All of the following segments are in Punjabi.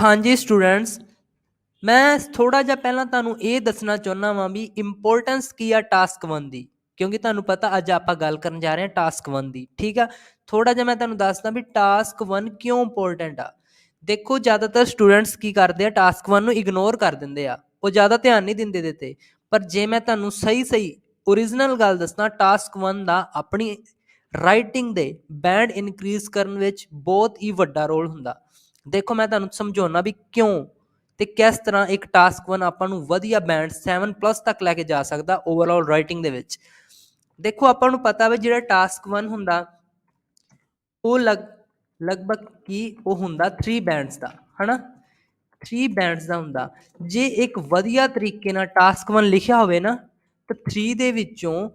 हाँ जी स्टूडेंट्स, मैं थोड़ा जिहा पहला तुहानूं ये दसना चाहुंदा वां भी इंपोर्टेंस की आ टास्क 1 दी, क्योंकि तुहानूं पता अज आपां गल करन जा रहे हैं टास्क 1 दी। ठीक आ, थोड़ा जिहा मैं तुहानूं दसदा भी टास्क 1 क्यों इंपोर्टेंट आ। देखो ज़्यादातर स्टूडेंट्स की करदे आ टास्क 1 नूं इग्नोर कर दिंदे आ, वो ज़्यादा ध्यान नहीं दिंदे इहदे ते। पर जे मैं तुहानूं सही ओरिजिनल गल दस्सां, टास्क 1 दा अपनी राइटिंग दे बैंड इनक्रीज करन विच बहुत ही वड्डा रोल हुंदा। देखो मैं तुहानूं समझाउणा भी क्यों ਤੇ किस तरह एक टास्क 1 ਆਪਾਂ ਨੂੰ ਵਧੀਆ ਬੈਂਡ 7+ ਤੱਕ ਲੈ ਕੇ ਜਾ ਸਕਦਾ ਓਵਰਆਲ ਰਾਈਟਿੰਗ ਦੇ ਵਿੱਚ। ਦੇਖੋ ਆਪਾਂ ਨੂੰ ਪਤਾ ਵਾ ਜਿਹੜਾ ਟਾਸਕ 1 ਹੁੰਦਾ ਉਹ ਲਗਭਗ ਕੀ ਉਹ ਹੁੰਦਾ 3 ਬੈਂਡਸ ਦਾ, ਹਨਾ 3 ਬੈਂਡਸ ਦਾ ਹੁੰਦਾ। ਜੇ ਇੱਕ ਵਧੀਆ ਤਰੀਕੇ ਨਾਲ ਟਾਸਕ 1 ਲਿਖਿਆ ਹੋਵੇ ਨਾ ਤਾਂ 3 ਦੇ ਵਿੱਚੋਂ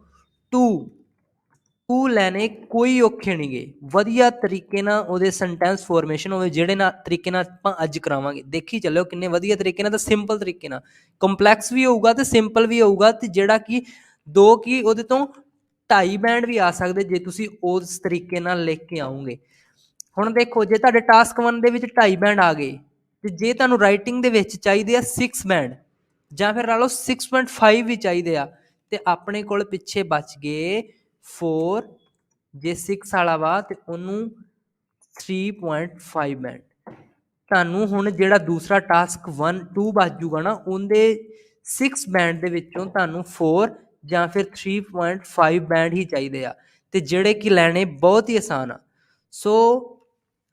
2 ਲੈਣੇ ਕੋਈ ਔਖੇ ਨਹੀਂ ਗੇ। ਵਧੀਆ ਤਰੀਕੇ ਨਾਲ ਉਹਦੇ ਸੈਂਟੈਂਸ ਫੋਰਮੇਸ਼ਨ ਹੋਵੇ, ਜਿਹੜੇ ਨਾਲ ਤਰੀਕੇ ਨਾਲ ਆਪਾਂ ਅੱਜ ਕਰਾਵਾਂਗੇ। ਦੇਖੀ ਚੱਲਿਓ ਕਿੰਨੇ ਵਧੀਆ ਤਰੀਕੇ ਨਾਲ, ਤਾਂ ਸਿੰਪਲ ਤਰੀਕੇ ਨਾਲ। ਕੰਪਲੈਕਸ ਵੀ ਹੋਊਗਾ ਤੇ ਸਿੰਪਲ ਵੀ ਹੋਊਗਾ, ਤੇ ਜਿਹੜਾ ਕਿ ਉਹਦੇ ਤੋਂ 2.5 ਬੈਂਡ ਵੀ ਆ ਸਕਦੇ ਜੇ ਤੁਸੀਂ ਉਸ ਤਰੀਕੇ ਨਾਲ ਲਿਖ ਕੇ ਆਓਗੇ। ਹੁਣ ਦੇਖੋ ਜੇ ਤੁਹਾਡੇ ਟਾਸਕ 1 ਦੇ ਵਿੱਚ 2.5 ਬੈਂਡ ਆ ਗਏ, ਤੇ ਜੇ ਤੁਹਾਨੂੰ ਰਾਈਟਿੰਗ ਦੇ ਵਿੱਚ ਚਾਹੀਦੇ ਆ 6 ਬੈਂਡ ਜਾਂ ਫਿਰ ਲਾ ਲਓ 6.5 ਵੀ ਚਾਹੀਦੇ ਆ, ਤੇ ਆਪਣੇ ਕੋਲ ਪਿੱਛੇ ਬਚ ਗਏ 4। ਜੇ 6 ਵਾਲਾ ਵਾ ਤੇ ਉਹਨੂੰ 3.5 ਬੈਂਡ। ਤੁਹਾਨੂੰ ਹੁਣ ਜਿਹੜਾ ਦੂਸਰਾ ਟਾਸਕ 2 ਬਚ ਜੂਗਾ ਨਾ, ਉਹਦੇ 6 ਬੈਂਡ ਦੇ ਵਿੱਚੋਂ ਤੁਹਾਨੂੰ 4 ਜਾਂ ਫਿਰ 3.5 ਬੈਂਡ ਹੀ ਚਾਹੀਦੇ ਆ, ਤੇ ਜਿਹੜੇ ਕਿ ਲੈਣੇ ਬਹੁਤ ਹੀ ਆਸਾਨ ਆ। ਸੋ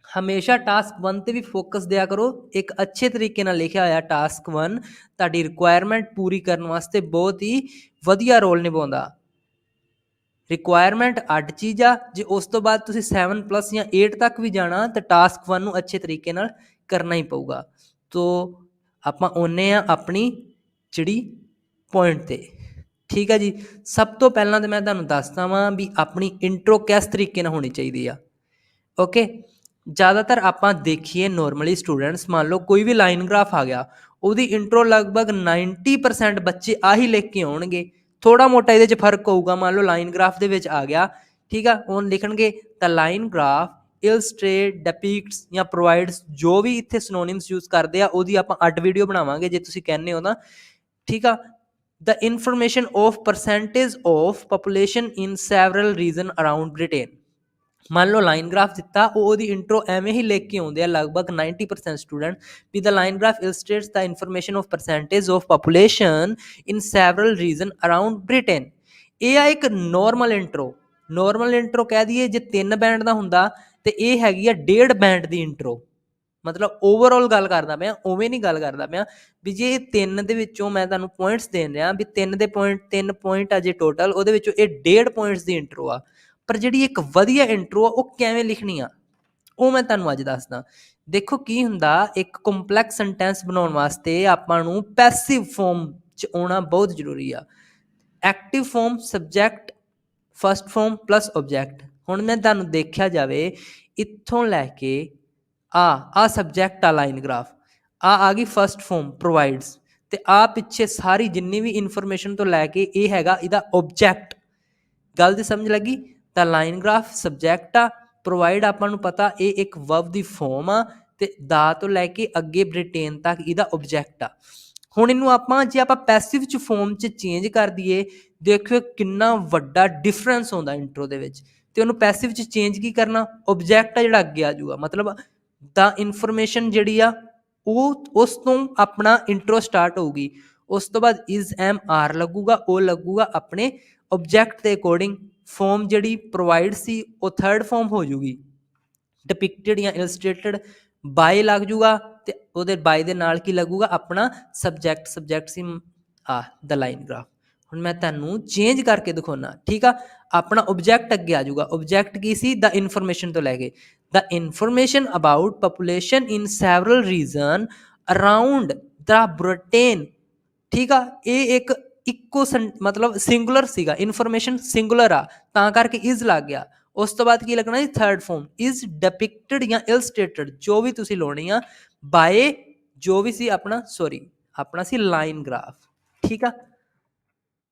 ਹਮੇਸ਼ਾ ਟਾਸਕ 1 ਤੇ ਵੀ ਫੋਕਸ ਦਿਆ ਕਰੋ। ਇੱਕ ਅੱਛੇ ਤਰੀਕੇ ਨਾਲ ਲਿਖਿਆ ਹੋਇਆ ਟਾਸਕ 1 ਤੁਹਾਡੀ ਰਿਕੁਆਇਰਮੈਂਟ ਪੂਰੀ ਕਰਨ ਵਾਸਤੇ ਬਹੁਤ ਹੀ ਵਧੀਆ ਰੋਲ ਨਿਭਾਉਂਦਾ। ਰਿਕੁਆਇਰਮੈਂਟ ਅੱਡ ਚੀਜ਼ ਆ, ਜੇ ਉਸ ਤੋਂ ਬਾਅਦ ਤੁਸੀਂ 7+ ਜਾਂ 8 ਤੱਕ ਵੀ ਜਾਣਾ ਤਾਂ ਟਾਸਕ 1 ਨੂੰ ਅੱਛੇ ਤਰੀਕੇ ਨਾਲ ਕਰਨਾ ਹੀ ਪਊਗਾ। ਤੋ ਆਪਾਂ ਆਉਂਦੇ ਹਾਂ ਆਪਣੀ ਜਿਹੜੀ ਪੁਆਇੰਟ 'ਤੇ। ਠੀਕ ਆ ਜੀ, ਸਭ ਤੋਂ ਪਹਿਲਾਂ ਤਾਂ ਮੈਂ ਤੁਹਾਨੂੰ ਦੱਸਦਾ ਵਾਂ ਵੀ ਆਪਣੀ ਇੰਟਰੋ ਕਿਸ ਤਰੀਕੇ ਨਾਲ ਹੋਣੀ ਚਾਹੀਦੀ ਆ। ਓਕੇ, ਜ਼ਿਆਦਾਤਰ ਆਪਾਂ ਦੇਖੀਏ ਨੋਰਮਲੀ ਸਟੂਡੈਂਟਸ, ਮੰਨ ਲਓ ਕੋਈ ਵੀ ਲਾਈਨ ਗ੍ਰਾਫ ਆ ਗਿਆ, ਉਹਦੀ ਇੰਟਰੋ ਲਗਭਗ 90% ਬੱਚੇ ਆਹੀ ਲਿਖ ਕੇ ਆਉਣਗੇ। ਥੋੜਾ ਮੋਟਾ ਇਹਦੇ 'ਚ ਫਰਕ ਹੋਊਗਾ, ਮੰਨ ਲਓ ਲਾਈਨ ਗ੍ਰਾਫ ਦੇ ਵਿੱਚ ਆ ਗਿਆ, ਠੀਕ ਆ, ਉਹ ਲਿਖਣਗੇ ਤਾਂ ਲਾਈਨ ਗ੍ਰਾਫ ਇਲਸਟ੍ਰੇਟ ਡਿਪਿਕਟਸ ਜਾਂ ਪ੍ਰੋਵਾਈਡਸ, ਜੋ ਵੀ ਇੱਥੇ ਸਿਨੋਨਿਮਸ ਯੂਜ਼ ਕਰਦੇ ਆ ਉਹਦੀ ਆਪਾਂ ਅੱਡ ਵੀਡੀਓ ਬਣਾਵਾਂਗੇ ਜੇ ਤੁਸੀਂ ਕਹਿੰਦੇ ਹੋ ਤਾਂ। ਠੀਕ ਆ, the information of percentage of population in several region around Britain. ਮੰਨ ਲਓ ਲਾਈਨ ਗ੍ਰਾਫ ਦਿੱਤਾ, ਉਹਦੀ ਇੰਟਰੋ ਐਵੇਂ ਹੀ ਲਿਖ ਕੇ ਆਉਂਦੇ ਆ ਲਗਭਗ 90% ਸਟੂਡੈਂਟ ਵੀ the line graph illustrates the information of percentage of population in several region around Britain. ਇਹ ਆ ਇੱਕ ਨੋਰਮਲ ਇੰਟਰੋ। ਨੋਰਮਲ ਇੰਟਰੋ ਕਹਿ ਦਈਏ ਜੇ 3 ਬੈਂਡ ਦਾ ਹੁੰਦਾ ਤੇ ਇਹ ਹੈਗੀ ਆ 1.5 ਬੈਂਡ ਦੀ ਇੰਟਰੋ। ਮਤਲਬ ਓਵਰਆਲ ਗੱਲ ਕਰਦਾ ਪਿਆ, ਉਵੇਂ ਨਹੀਂ ਗੱਲ ਕਰਦਾ ਪਿਆ ਵੀ ਜੇ 3 ਦੇ ਵਿੱਚੋਂ ਮੈਂ ਤੁਹਾਨੂੰ ਪੁਆਇੰਟਸ ਦੇਣ ਰਿਹਾ ਵੀ 3 ਪੁਆਇੰਟ ਆ ਜੇ ਟੋਟਲ, ਉਹਦੇ ਵਿੱਚੋਂ ਇਹ 1.5 ਪੁਆਇੰਟਸ ਦੀ ਇੰਟਰੋ ਆ। ਪਰ ਜਿਹੜੀ ਇੱਕ ਵਧੀਆ ਇੰਟਰੋ ਆ ਉਹ ਕਿਵੇਂ ਲਿਖਣੀ ਆ ਉਹ ਮੈਂ ਤੁਹਾਨੂੰ ਅੱਜ ਦੱਸਦਾ। ਦੇਖੋ ਕੀ ਹੁੰਦਾ, ਇੱਕ ਕੰਪਲੈਕਸ ਸੈਂਟੈਂਸ ਬਣਾਉਣ ਵਾਸਤੇ ਆਪਾਂ ਨੂੰ ਪੈਸਿਵ ਫਾਰਮ 'ਚ ਆਉਣਾ ਬਹੁਤ ਜ਼ਰੂਰੀ ਆ। Active form subject first form plus object. ਹੁਣ ਮੈਂ ਤੁਹਾਨੂੰ ਦੇਖਿਆ ਜਾਵੇ ਇੱਥੋਂ ਲੈ ਕੇ ਆ ਸਬਜੈਕਟ ਆ ਲਾਈਨ ਗ੍ਰਾਫ, ਆ ਗਈ ਫਸਟ ਫਾਰਮ ਪ੍ਰੋਵਾਈਡਸ, ਤੇ ਆ ਪਿੱਛੇ ਸਾਰੀ ਜਿੰਨੀ ਵੀ ਇਨਫੋਰਮੇਸ਼ਨ ਤੋਂ ਲੈ ਕੇ ਇਹ ਹੈਗਾ ਇਹਦਾ ਓਬਜੈਕਟ। ਗੱਲ ਦੀ ਸਮਝ ਲੱਗੀ? ਤਾਂ ਲਾਈਨ ਗ੍ਰਾਫ ਸਬਜੈਕਟ ਆ, ਪ੍ਰੋਵਾਈਡ ਆਪਾਂ ਨੂੰ ਪਤਾ ਇਹ ਇੱਕ ਵਰਬ ਦੀ ਫਾਰਮ ਆ, ਤੇ ਦਾ ਤੋਂ ਲੈ ਕੇ ਅੱਗੇ ਬ੍ਰਿਟੇਨ ਤੱਕ ਇਹਦਾ ਓਬਜੈਕਟ ਆ। ਹੁਣ ਇਹਨੂੰ ਆਪਾਂ ਜੇ ਆਪਾਂ ਪੈਸਿਵ ਚ ਫਾਰਮ 'ਚ ਚੇਂਜ ਕਰ ਦਈਏ, ਦੇਖਿਓ ਕਿੰਨਾ ਵੱਡਾ ਡਿਫਰੈਂਸ ਆਉਂਦਾ ਇੰਟਰੋ ਦੇ ਵਿੱਚ। ਤੇ ਉਹਨੂੰ ਪੈਸਿਵ 'ਚ ਚੇਂਜ ਕੀ ਕਰਨਾ, ਓਬਜੈਕਟ ਆ ਜਿਹੜਾ ਅੱਗੇ ਆ ਜਾਊਗਾ, ਮਤਲਬ ਦਾ ਇਨਫੋਰਮੇਸ਼ਨ ਜਿਹੜੀ ਆ ਉਹ ਉਸ ਤੋਂ ਆਪਣਾ ਇੰਟਰੋ ਸਟਾਰਟ ਹੋਊਗੀ। ਉਸ ਤੋਂ ਬਾਅਦ ਇਜ਼ ਐਮ ਆਰ ਲੱਗੂਗਾ, ਉਹ ਲੱਗੂਗਾ ਆਪਣੇ ਓਬਜੈਕਟ ਦੇ ਅਕੋਰਡਿੰਗ। ਫਾਰਮ ਜਿਹੜੀ ਪ੍ਰੋਵਾਈਡ ਸੀ ਉਹ ਥਰਡ ਫਾਰਮ ਹੋ ਜੂਗੀ। ਡਿਪਿਕਟਡ ਜਾਂ ਇਲਸਟ੍ਰੇਟਡ ਬਾਏ ਲੱਗ ਜੂਗਾ, ਤੇ ਉਹਦੇ ਬਾਏ ਦੇ ਨਾਲ ਕੀ ਲੱਗੂਗਾ ਆਪਣਾ ਸਬਜੈਕਟ ਸੀ ਦ ਲਾਈਨ ਗ੍ਰਾਫ। ਹੁਣ ਮੈਂ ਤੁਹਾਨੂੰ ਚੇਂਜ ਕਰਕੇ ਦਿਖਾਉਣਾ। ਠੀਕ ਆ, ਆਪਣਾ ਓਬਜੈਕਟ ਅੱਗੇ ਆ ਜਾਊਗਾ। ਓਬਜੈਕਟ ਕੀ ਸੀ, ਦ ਇਨਫੋਰਮੇਸ਼ਨ ਤੋਂ ਲੈ ਕੇ the information about population in several region around the Britain. ਠੀਕ ਆ, ਇਹ ਇੱਕ ਇੱਕੋ ਮਤਲਬ ਸਿੰਗੂਲਰ ਸੀਗਾ, ਇਨਫੋਰਮੇਸ਼ਨ ਸਿੰਗੂਲਰ ਆ ਤਾਂ ਕਰਕੇ ਇਜ਼ ਲੱਗ ਗਿਆ। ਉਸ ਤੋਂ ਬਾਅਦ ਕੀ ਲੱਗਣਾ ਜੀ, ਥਰਡ ਫਾਰਮ ਇਜ਼ ਡਿਪਿਕਟਡ ਜਾਂ ਇਲਸਟ੍ਰੇਟਡ, ਜੋ ਵੀ ਤੁਸੀਂ ਲਾਉਣੀ ਆ ਬਾਏ ਜੋ ਵੀ ਸੀ ਆਪਣਾ ਸੀ ਲਾਈਨ ਗ੍ਰਾਫ। ਠੀਕ ਆ,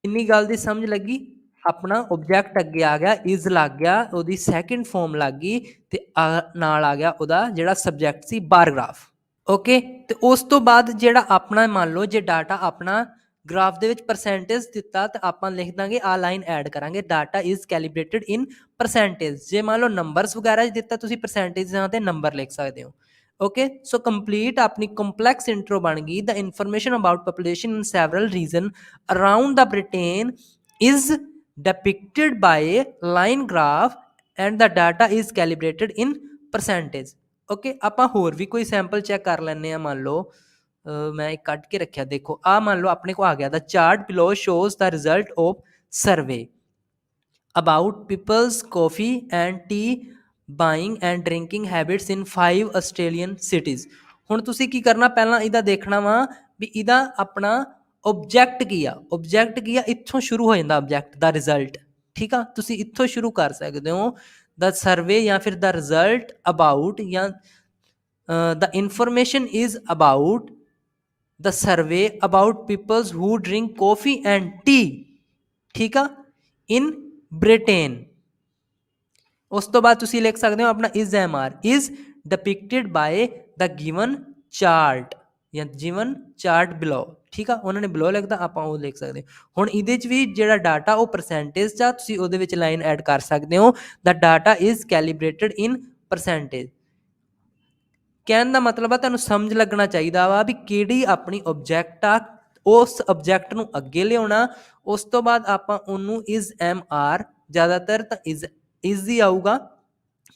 ਇੰਨੀ ਗੱਲ ਦੀ ਸਮਝ ਲੱਗੀ? ਆਪਣਾ ਓਬਜੈਕਟ ਅੱਗੇ ਆ ਗਿਆ, ਇਜ਼ ਲੱਗ ਗਿਆ, ਉਹਦੀ ਸੈਕਿੰਡ ਫਾਰਮ ਲੱਗ ਗਈ, ਤੇ ਨਾਲ ਆ ਗਿਆ ਉਹਦਾ ਜਿਹੜਾ ਸਬਜੈਕਟ ਸੀ ਬਾਰ ਗ੍ਰਾਫ। ਓਕੇ। ਤੇ ਉਸ ਤੋਂ ਬਾਅਦ ਜਿਹੜਾ ਆਪਣਾ ਮੰਨ ਲਓ ਜੇ ਡਾਟਾ ਆਪਣਾ ਗ੍ਰਾਫ ਦੇ ਵਿੱਚ ਪਰਸੈਂਟੇਜ ਦਿੱਤਾ ਤਾਂ ਆਪਾਂ ਲਿਖ ਦਾਂਗੇ ਆ ਲਾਈਨ ਐਡ ਕਰਾਂਗੇ ਡਾਟਾ ਇਜ਼ ਕੈਲੀਬ੍ਰੇਟਡ ਇਨ ਪਰਸੈਂਟੇਜ। ਜੇ ਮੰਨ ਲਓ ਨੰਬਰਸ ਵਗੈਰਾ ਦਿੱਤਾ ਤੁਸੀਂ ਪਰਸੈਂਟੇਜਾਂ ਦੇ ਨੰਬਰ ਲਿਖ ਸਕਦੇ ਹੋ। ਓਕੇ ਸੋ ਕੰਪਲੀਟ ਆਪਣੀ ਕੰਪਲੈਕਸ ਇੰਟਰੋ ਬਣ ਗਈ। The information about population in several region around the Britain is depicted by a line graph and the data is calibrated in percentage। Okay ਆਪਾਂ ਹੋਰ ਵੀ ਕੋਈ ਸੈਂਪਲ ਚੈੱਕ ਕਰ ਲੈਂਦੇ ਹਾਂ। ਮੰਨ ਲਓ ਮੈਂ ਇੱਕ ਕੱਢ ਕੇ ਰੱਖਿਆ, ਦੇਖੋ ਆ ਮੰਨ ਲਓ ਆਪਣੇ ਕੋ ਆ ਗਿਆ the chart below shows the result of survey about people's coffee and tea buying and drinking habits in 5 Australian cities. ਹੁਣ ਤੁਸੀਂ ਕੀ ਕਰਨਾ, ਪਹਿਲਾਂ ਇਹਦਾ ਦੇਖਣਾ ਵਾ ਵੀ ਇਹਦਾ ਆਪਣਾ ਓਬਜੈਕਟ ਕੀ ਆ। ਓਬਜੈਕਟ ਕੀ ਆ, ਇੱਥੋਂ ਸ਼ੁਰੂ ਹੋ ਜਾਂਦਾ ਓਬਜੈਕਟ ਦਾ ਰਿਜ਼ਲਟ। ਠੀਕ ਆ, ਤੁਸੀਂ ਇੱਥੋਂ ਸ਼ੁਰੂ ਕਰ ਸਕਦੇ ਹੋ। ਦ ਸਰਵੇ ਜਾਂ ਫਿਰ ਦ ਰਿਜ਼ਲਟ ਅਬਾਊਟ ਜਾਂ the information is about the survey about peoples who drink coffee and tea। ਠੀਕ ਆ, in Britain। ਉਸ ਤੋਂ ਬਾਅਦ ਤੁਸੀਂ ਲਿਖ ਸਕਦੇ ਹੋ ਆਪਣਾ is mr is depicted by the given chart ਜਾਂ given chart below। ਠੀਕ ਆ, ਉਹਨਾਂ ਨੇ below ਲਿਖਦਾ, ਆਪਾਂ ਉਹ ਲਿਖ ਸਕਦੇ। ਹੁਣ ਇਹਦੇ 'ਚ ਵੀ ਜਿਹੜਾ ਡਾਟਾ ਉਹ ਪਰਸੈਂਟੇਜ 'ਚ ਆ, ਤੁਸੀਂ ਉਹਦੇ ਵਿੱਚ ਲਾਈਨ ਐਡ ਕਰ ਸਕਦੇ ਹੋ the data is calibrated in percentage। ਕਹਿਣ ਦਾ ਮਤਲਬ ਆ ਤੁਹਾਨੂੰ ਸਮਝ ਲੱਗਣਾ ਚਾਹੀਦਾ ਵਾ ਵੀ ਕਿਹੜੀ ਆਪਣੀ ਓਬਜੈਕਟ ਆ, ਉਸ ਓਬਜੈਕਟ ਨੂੰ ਅੱਗੇ ਲਿਆਉਣਾ। ਉਸ ਤੋਂ ਬਾਅਦ ਆਪਾਂ ਉਹਨੂੰ ਇਜ਼ ਐਮ ਆਰ, ਜ਼ਿਆਦਾਤਰ ਤਾਂ ਇਜ਼ ਹੀ ਆਊਗਾ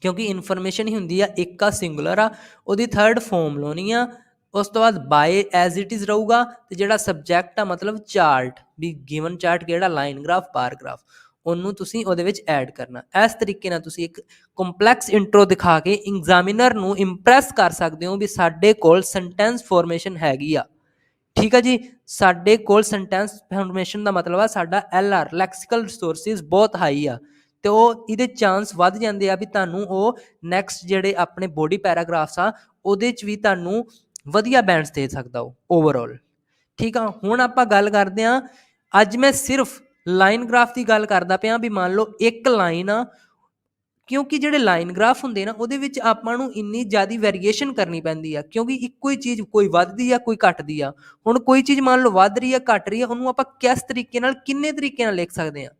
ਕਿਉਂਕਿ ਇਨਫੋਰਮੇਸ਼ਨ ਹੀ ਹੁੰਦੀ ਆ, ਇੱਕ ਆ ਸਿੰਗੂਲਰ ਆ, ਉਹਦੀ ਥਰਡ ਫੋਰਮ ਲਾਉਣੀ ਆ। ਉਸ ਤੋਂ ਬਾਅਦ ਬਾਏ ਐਜ਼ ਇਟ ਇਜ਼ ਰਹੂਗਾ ਤੇ ਜਿਹੜਾ ਸਬਜੈਕਟ ਆ ਮਤਲਬ ਚਾਰਟ ਵੀ ਗਿਵਨ ਚਾਰਟ ਕਿਹੜਾ, ਲਾਈਨ ਗ੍ਰਾਫ, ਬਾਰ ਗ੍ਰਾਫ, ਉਹਨੂੰ ਤੁਸੀਂ ਉਹਦੇ ਵਿੱਚ ਐਡ ਕਰਨਾ। ਇਸ ਤਰੀਕੇ ਨਾਲ ਤੁਸੀਂ ਇੱਕ ਕੰਪਲੈਕਸ ਇੰਟਰੋ ਦਿਖਾ ਕੇ ਐਗਜ਼ਾਮੀਨਰ ਨੂੰ ਇੰਪ੍ਰੈਸ ਕਰ ਸਕਦੇ ਹੋ ਵੀ ਸਾਡੇ ਕੋਲ ਸੈਂਟੈਂਸ ਫਾਰਮੇਸ਼ਨ ਹੈਗੀ ਆ। ਠੀਕ ਆ ਜੀ, ਸਾਡੇ ਕੋਲ ਸੈਂਟੈਂਸ ਫਾਰਮੇਸ਼ਨ ਦਾ ਮਤਲਬ ਆ ਸਾਡਾ LR ਲੈਕਸੀਕਲ ਰਿਸੋਰਸਿਸ ਬਹੁਤ ਹਾਈ ਆ ਤੇ ਉਹ ਇਹਦੇ ਚਾਂਸ ਵੱਧ ਜਾਂਦੇ ਆ ਵੀ ਤੁਹਾਨੂੰ ਉਹ ਨੈਕਸਟ ਜਿਹੜੇ ਆਪਣੇ ਬੋਡੀ ਪੈਰਾਗ੍ਰਾਫਸ ਆ ਉਹਦੇ 'ਚ ਵੀ ਤੁਹਾਨੂੰ ਵਧੀਆ ਬੈਂਡਸ ਦੇ ਸਕਦਾ ਉਹ ਓਵਰਆਲ। ਠੀਕ ਆ, ਹੁਣ ਆਪਾਂ ਗੱਲ ਕਰਦੇ ਹਾਂ, ਅੱਜ ਮੈਂ ਸਿਰਫ ਲਾਈਨ ਗ੍ਰਾਫ ਦੀ ਗੱਲ ਕਰਦਾ ਪਿਆ ਵੀ ਮੰਨ ਲਓ ਇੱਕ ਲਾਈਨ ਆ, ਕਿਉਂਕਿ ਜਿਹੜੇ ਲਾਈਨ ਗ੍ਰਾਫ ਹੁੰਦੇ ਨਾ ਉਹਦੇ ਵਿੱਚ ਆਪਾਂ ਨੂੰ ਇੰਨੀ ਜ਼ਿਆਦਾ ਵੇਰੀਏਸ਼ਨ ਕਰਨੀ ਪੈਂਦੀ ਆ ਕਿਉਂਕਿ ਇੱਕੋ ਹੀ ਚੀਜ਼ ਕੋਈ ਵੱਧਦੀ ਆ ਕੋਈ ਘਟਦੀ ਆ। ਹੁਣ ਕੋਈ ਚੀਜ਼ ਮੰਨ ਲਓ ਵੱਧ ਰਹੀ ਆ ਘਟ ਰਹੀ ਆ, ਉਹਨੂੰ ਆਪਾਂ ਕਿਸ ਤਰੀਕੇ ਨਾਲ ਕਿੰਨੇ ਤਰੀਕੇ ਨਾਲ ਲਿਖ ਸਕਦੇ ਆ।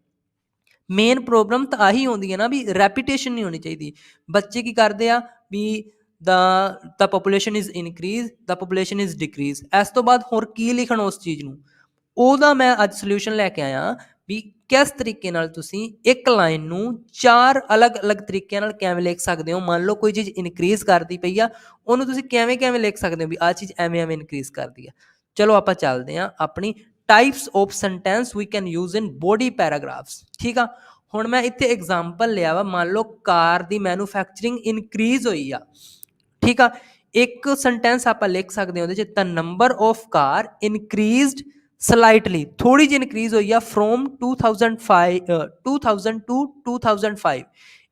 ਮੇਨ ਪ੍ਰੋਬਲਮ ਤਾਂ ਆਹੀ ਆਉਂਦੀ ਹੈ ਨਾ ਵੀ ਰੈਪੀਟੇਸ਼ਨ ਨਹੀਂ ਹੋਣੀ ਚਾਹੀਦੀ। ਬੱਚੇ ਕੀ ਕਰਦੇ ਆ ਵੀ the population is increase, the population is decrease। ਇਸ ਤੋਂ ਬਾਅਦ ਹੋਰ ਕੀ ਲਿਖਣ ਉਸ ਚੀਜ਼ ਨੂੰ, ਉਹਦਾ ਮੈਂ ਅੱਜ ਸੋਲਿਊਸ਼ਨ ਲੈ ਕੇ ਆਇਆ ਵੀ ਕਿਸ ਤਰੀਕੇ ਨਾਲ ਤੁਸੀਂ ਇੱਕ ਲਾਈਨ ਨੂੰ 4 ਅਲੱਗ-ਅਲੱਗ ਤਰੀਕਿਆਂ ਨਾਲ ਕਿਵੇਂ ਲਿਖ ਸਕਦੇ ਹੋ। ਮੰਨ ਲਓ ਕੋਈ ਚੀਜ਼ ਇਨਕਰੀਜ਼ ਕਰਦੀ ਪਈ ਆ, ਉਹਨੂੰ ਤੁਸੀਂ ਕਿਵੇਂ ਲਿਖ ਸਕਦੇ ਹੋ ਵੀ ਆਹ ਚੀਜ਼ ਐਵੇਂ ਇਨਕਰੀਜ਼ ਕਰਦੀ ਆ। ਚਲੋ ਆਪਾਂ ਚੱਲਦੇ ਹਾਂ ਆਪਣੀ types of sentence we can use in body paragraphs. ਠੀਕ ਆ, ਹੁਣ ਮੈਂ ਇੱਥੇ ਐਗਜ਼ਾਮਪਲ ਲਿਆ ਵਾ, ਮੰਨ ਲਓ ਕਾਰ ਦੀ ਮੈਨੂਫੈਕਚਰਿੰਗ ਇਨਕਰੀਜ਼ ਹੋਈ ਆ। ਠੀਕ ਆ, ਇੱਕ ਸੈਂਟੈਂਸ ਆਪਾਂ ਲਿਖ ਸਕਦੇ ਹਾਂ ਉਹਦੇ 'ਚ the number of car increased slightly, ਥੋੜੀ ਜਿਹੀ ਇਨਕਰੀਜ਼ ਹੋਈ ਆ ਫਰੋਮ 2000 ਟੂ 2005।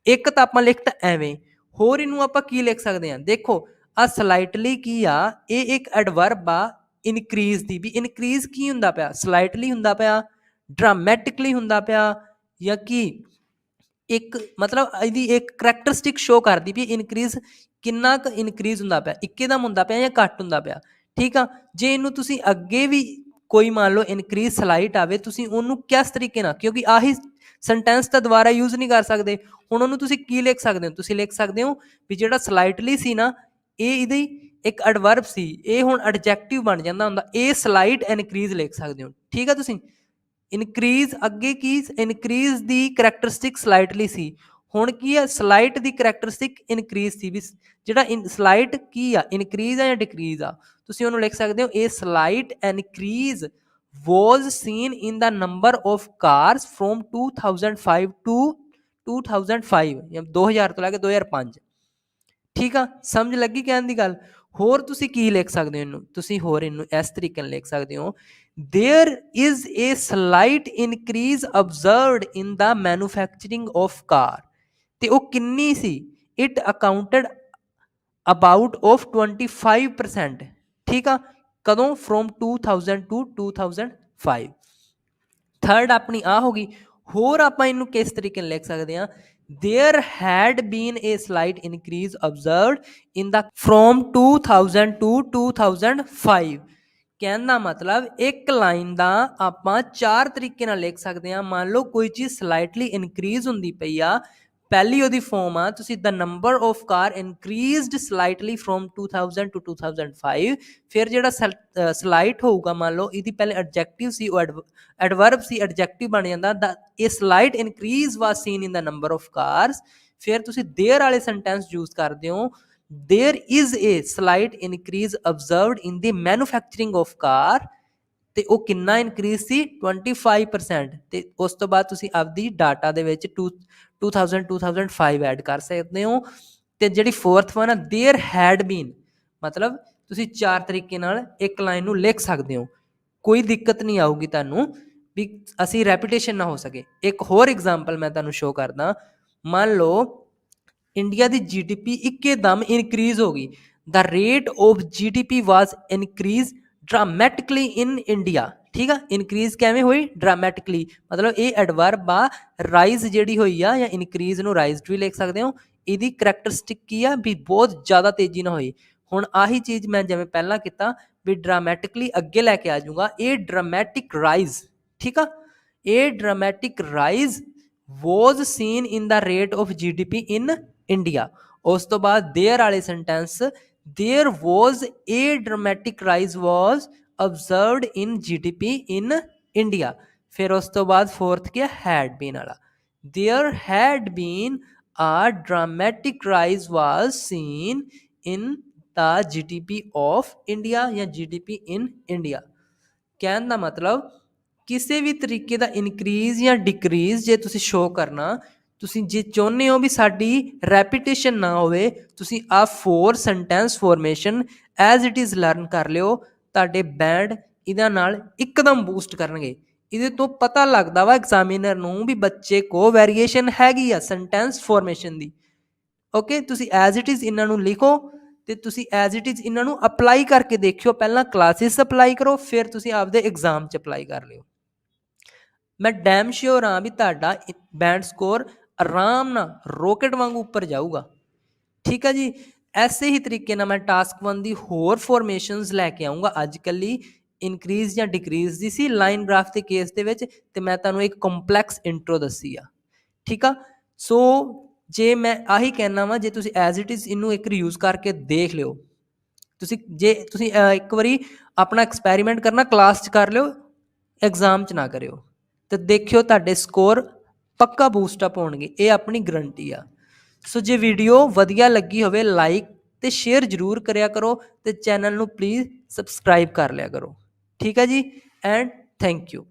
ਇੱਕ ਤਾਂ ਆਪਾਂ ਲਿਖਤਾ ਐਵੇਂ। ਹੋਰ ਇਹਨੂੰ ਆਪਾਂ ਕੀ ਲਿਖ ਸਕਦੇ ਹਾਂ, ਦੇਖੋ ਆ ਸਲਾਈਟਲੀ ਕੀ ਆ, ਇਹ ਇੱਕ ਐਡਵਰਬ ਆ ਇਨਕਰੀਜ਼ ਦੀ। ਵੀ ਇਨਕਰੀਜ਼ ਕੀ ਹੁੰਦਾ ਪਿਆ, ਸਲਾਈਟਲੀ ਹੁੰਦਾ ਪਿਆ, ਡਰਾਮੈਟਿਕਲੀ ਹੁੰਦਾ ਪਿਆ, ਜਾਂ ਕੀ ਇੱਕ ਮਤਲਬ ਇਹਦੀ ਇੱਕ ਕਰੈਕਟਰਿਸਟਿਕ ਸ਼ੋ ਕਰਦੀ ਵੀ ਇਨਕਰੀਜ਼ ਕਿੰਨਾ ਕੁ ਇਨਕਰੀਜ਼ ਹੁੰਦਾ ਪਿਆ, ਇੱਕਦਮ ਹੁੰਦਾ ਪਿਆ ਜਾਂ ਘੱਟ ਹੁੰਦਾ ਪਿਆ। ਠੀਕ ਆ, ਜੇ ਇਹਨੂੰ ਤੁਸੀਂ ਅੱਗੇ ਵੀ ਕੋਈ ਮੰਨ ਲਓ ਇਨਕਰੀਜ਼ ਸਲਾਈਟ ਆਵੇ, ਤੁਸੀਂ ਉਹਨੂੰ ਕਿਸ ਤਰੀਕੇ ਨਾਲ, ਕਿਉਂਕਿ ਆਹੀ ਸੈਂਟੈਂਸ ਤਾਂ ਦੁਬਾਰਾ ਯੂਜ਼ ਨਹੀਂ ਕਰ ਸਕਦੇ। ਹੁਣ ਉਹਨੂੰ ਤੁਸੀਂ ਕੀ ਲਿਖ ਸਕਦੇ ਹੋ, ਤੁਸੀਂ ਲਿਖ ਸਕਦੇ ਹੋ ਵੀ ਜਿਹੜਾ ਸਲਾਈਟਲੀ ਸੀ ਨਾ ਇਹ ਇਹਦੀ ਇੱਕ ਐਡਵਰਬ ਸੀ, ਇਹ ਹੁਣ ਐਡਜੈਕਟਿਵ ਬਣ ਜਾਂਦਾ ਹੁੰਦਾ, ਇਹ ਸਲਾਈਟ ਇਨਕਰੀਜ਼ ਲਿਖ ਸਕਦੇ ਹੋ। ਠੀਕ ਆ, ਤੁਸੀਂ ਇਨਕਰੀਜ਼ ਅੱਗੇ ਕੀ, ਇਨਕਰੀਜ਼ ਦੀ ਕਰੈਕਟਰਿਸਟਿਕ ਸਲਾਈਟਲੀ ਸੀ, ਹੁਣ ਕੀ ਆ ਸਲਾਈਟ ਦੀ ਕਰੈਕਟਰਿਸਟਿਕ ਇਨਕਰੀਜ਼ ਸੀ। ਵੀ ਜਿਹੜਾ ਸਲਾਈਟ ਕੀ ਆ, ਇਨਕਰੀਜ਼ ਆ ਜਾਂ ਡਿਕਰੀਜ਼ ਆ, ਤੁਸੀਂ ਉਹਨੂੰ ਲਿਖ ਸਕਦੇ ਹੋ ਇਹ slight increase was seen in the number of cars from 2005 to 2005 ਜਾਂ 2000 ਤੋਂ ਲੈ ਕੇ 2005। ਠੀਕ ਆ, ਸਮਝ ਲੱਗੀ ਕਹਿਣ ਦੀ ਗੱਲ। ਹੋਰ ਤੁਸੀਂ ਕੀ ਲਿਖ ਸਕਦੇ ਹੋ ਇਹਨੂੰ, ਤੁਸੀਂ ਹੋਰ ਇਹਨੂੰ ਇਸ ਤਰੀਕੇ ਨਾਲ ਲਿਖ ਸਕਦੇ ਹੋ there is a slight increase observed in the manufacturing of car। ਤੇ ਉਹ ਕਿੰਨੀ ਸੀ, it accounted about of 25%। ਠੀਕ ਆ, ਕਦੋਂ, from 2000 to 2005। ਥਰਡ ਆਪਣੀ ਆ ਹੋ ਗਈ। ਹੋਰ ਆਪਾਂ ਇਹਨੂੰ ਕਿਸ ਤਰੀਕੇ ਨਾਲ ਲਿਖ ਸਕਦੇ ਹਾਂ, there had been a slight increase observed in the from 2000 to 2005। ਕਹਿਣ ਦਾ ਮਤਲਬ ਇੱਕ ਲਾਈਨ ਦਾ ਆਪਾਂ ਚਾਰ ਤਰੀਕੇ ਨਾਲ ਲਿਖ ਸਕਦੇ ਹਾਂ। ਮੰਨ ਲਓ ਕੋਈ ਚੀਜ਼ ਸਲਾਈਟਲੀ ਇਨਕਰੀਜ਼ ਹੁੰਦੀ ਪਈ ਆ, ਪਹਿਲੀ ਉਹਦੀ ਫੋਰਮ ਆ ਤੁਸੀਂ the number of car increased slightly from 2000 to 2005। ਫਿਰ ਜਿਹੜਾ ਸਲਾਈਟ ਹੋਊਗਾ, ਮੰਨ ਲਓ ਇਹਦੀ ਪਹਿਲੇ ਐਡਜੈਕਟਿਵ ਸੀ, ਉਹ ਐਡਵਰਬ ਸੀ, ਐਡਜੈਕਟਿਵ ਬਣ ਜਾਂਦਾ ਦਾ ਇਹ slight increase was scene in the number of cars. ਫਿਰ ਤੁਸੀਂ ਦੇਅਰ ਵਾਲੇ ਸੈਂਟੈਂਸ ਯੂਜ਼ ਕਰਦੇ ਹੋ, there is a slight increase observed in the manufacturing of car। ਤੇ ਉਹ ਕਿੰਨਾ ਇਨਕਰੀਜ਼ ਸੀ 25%। ਤੇ ਉਸ ਤੋਂ ਬਾਅਦ ਤੁਸੀਂ ਆਪਦੀ ਡਾਟਾ ਦੇ ਵਿੱਚ 2005 ਐਡ ਕਰ ਸਕਦੇ ਹੋ। ਤੇ ਜਿਹੜੀ ਫੋਰਥ ਵਨ ਆ there had been, ਮਤਲਬ ਤੁਸੀਂ ਚਾਰ ਤਰੀਕੇ ਨਾਲ ਇੱਕ ਲਾਈਨ ਨੂੰ ਲਿਖ ਸਕਦੇ ਹੋ, ਕੋਈ ਦਿੱਕਤ ਨਹੀਂ ਆਊਗੀ ਤੁਹਾਨੂੰ ਵੀ ਅਸੀਂ ਰੈਪੀਟੇਸ਼ਨ ਨਾ ਹੋ ਸਕੇ। ਇੱਕ ਹੋਰ ਐਗਜ਼ਾਮਪਲ ਮੈਂ ਤੁਹਾਨੂੰ ਸ਼ੋ ਕਰਦਾ। ਮੰਨ ਲਓ ਇੰਡੀਆ ਦੀ GDP ਇੱਕਦਮ ਇਨਕਰੀਜ਼ ਹੋ ਗਈ। The rate of GDP was increase dramatically in India. ਠੀਕ ਆ, ਇਨਕਰੀਜ਼ ਕਿਵੇਂ ਹੋਈ? ਡਰਾਮੈਟਿਕਲੀ, ਮਤਲਬ ਇਹ ਐਡਵਰਬ ਆ। ਰਾਈਜ਼ ਜਿਹੜੀ ਹੋਈ ਆ ਜਾਂ ਇਨਕਰੀਜ਼ ਨੂੰ ਰਾਈਜ਼ਡ ਵੀ ਲਿਖ ਸਕਦੇ ਹੋ। ਇਹਦੀ ਕਰੈਕਟਰਿਸਟਿਕ ਕੀ ਆ ਵੀ ਬਹੁਤ ਜ਼ਿਆਦਾ ਤੇਜ਼ੀ ਨਾਲ ਹੋਈ। ਹੁਣ ਆਹੀ ਚੀਜ਼ ਮੈਂ ਜਿਵੇਂ ਪਹਿਲਾਂ ਕੀਤਾ ਵੀ ਡਰਾਮੈਟਿਕਲੀ ਅੱਗੇ ਲੈ ਕੇ ਆ ਜਾਊਗਾ, ਇਹ ਡਰਾਮੈਟਿਕ ਰਾਈਜ਼। ਠੀਕ ਆ, ਇਹ dramatic rise was seen in the rate of GDP in India। ਉਸ ਤੋਂ ਬਾਅਦ there ਵਾਲੇ sentence there was a dramatic rise was observed in GDP in India। ਫਿਰ ਉਸ ਤੋਂ ਬਾਅਦ fourth ਕੀ ਹੈ had been ਵਾਲਾ, there had been a dramatic rise was seen in the GDP of India ਜਾਂ GDP in India। ਕਹਿਣ ਦਾ ਮਤਲਬ ਕਿਸੇ ਵੀ ਤਰੀਕੇ ਦਾ ਇਨਕਰੀਜ਼ ਜਾਂ ਡਿਕਰੀਜ਼ ਜੇ ਤੁਸੀਂ ਸ਼ੋ ਕਰਨਾ, ਤੁਸੀਂ ਜੇ ਚਾਹੁੰਦੇ ਹੋ ਵੀ ਸਾਡੀ ਰੈਪੀਟੇਸ਼ਨ ਨਾ ਹੋਵੇ, ਤੁਸੀਂ ਆਹ 4 sentence formation as it is learn ਕਰ ਲਿਓ। ਤੁਹਾਡੇ ਬੈਂਡ ਇਹਦੇ ਨਾਲ ਇੱਕਦਮ ਬੂਸਟ ਕਰਨਗੇ। ਇਹਦੇ ਤੋਂ ਪਤਾ ਲੱਗਦਾ ਵਾ ਐਗਜ਼ਾਮੀਨਰ ਨੂੰ ਵੀ ਬੱਚੇ ਕੋ ਵੇਰੀਏਸ਼ਨ ਹੈਗੀ ਆ ਸੈਂਟੈਂਸ ਫੋਰਮੇਸ਼ਨ ਦੀ। ਓਕੇ, ਤੁਸੀਂ ਐਜ਼ ਇਟ ਇਜ਼ ਇਹਨਾਂ ਨੂੰ ਲਿਖੋ ਤੇ ਤੁਸੀਂ ਐਜ਼ ਇਟ ਇਜ਼ ਇਹਨਾਂ ਨੂੰ ਅਪਲਾਈ ਕਰਕੇ ਦੇਖਿਓ। ਪਹਿਲਾਂ ਕਲਾਸਿਸ ਅਪਲਾਈ ਕਰੋ, ਫਿਰ ਤੁਸੀਂ ਆਪਦੇ ਐਗਜ਼ਾਮ 'ਚ ਅਪਲਾਈ ਕਰ ਲਿਓ। ਮੈਂ ਡੈਮ ਸ਼ੋਰ ਹਾਂ ਵੀ ਤੁਹਾਡਾ ਬੈਂਡ ਸਕੋਰ ਆਰਾਮ ਨਾਲ ਰੋਕਟ ਵਾਂਗੂ ਉੱਪਰ ਜਾਊਗਾ। ਠੀਕ ਹੈ ਜੀ, ਐਸੇ ਹੀ ਤਰੀਕੇ ਨਾਲ ਮੈਂ ਟਾਸਕ 1 ਦੀ ਹੋਰ ਫੋਰਮੇਸ਼ਨਸ ਲੈ ਕੇ ਆਊਂਗਾ। ਅੱਜ ਕੱਲ੍ਹ ਇਨਕਰੀਜ਼ ਜਾਂ ਡਿਕਰੀਜ਼ ਦੀ ਸੀ ਲਾਈਨ ਗ੍ਰਾਫ ਦੇ ਕੇਸ ਦੇ ਵਿੱਚ, ਤੇ ਮੈਂ ਤੁਹਾਨੂੰ ਇੱਕ ਕੰਪਲੈਕਸ ਇੰਟਰੋ ਦੱਸੀ ਆ। ਠੀਕ ਆ, ਸੋ ਜੇ ਮੈਂ ਆਹੀ ਕਹਿਣਾ ਵਾ, ਜੇ ਤੁਸੀਂ ਐਜ਼ ਇਟ ਇਜ਼ ਇਹਨੂੰ ਇੱਕ ਯੂਜ਼ ਕਰਕੇ ਦੇਖ ਲਿਓ। ਜੇ ਤੁਸੀਂ ਇੱਕ ਵਾਰੀ ਆਪਣਾ ਐਕਸਪੈਰੀਮੈਂਟ ਕਰਨਾ ਕਲਾਸ 'ਚ ਕਰ ਲਿਓ, ਐਗਜ਼ਾਮ 'ਚ ਨਾ ਕਰਿਓ, ਤੇ ਦੇਖਿਓ ਤੁਹਾਡੇ ਸਕੋਰ ਪੱਕਾ ਬੂਸਟਅਪ ਹੋਣਗੇ। ਇਹ ਆਪਣੀ ਗਰੰਟੀ ਆ। ਸੋ ਜੇ ਵੀਡੀਓ ਵਧੀਆ ਲੱਗੀ ਹੋਵੇ ਲਾਈਕ ਤੇ ਸ਼ੇਅਰ ਜ਼ਰੂਰ ਕਰਿਆ ਕਰੋ, ਤੇ ਚੈਨਲ ਨੂੰ ਪਲੀਜ਼ ਸਬਸਕ੍ਰਾਈਬ ਕਰ ਲਿਆ ਕਰੋ। ਠੀਕ ਹੈ ਜੀ, ਐਂਡ ਥੈਂਕ ਯੂ।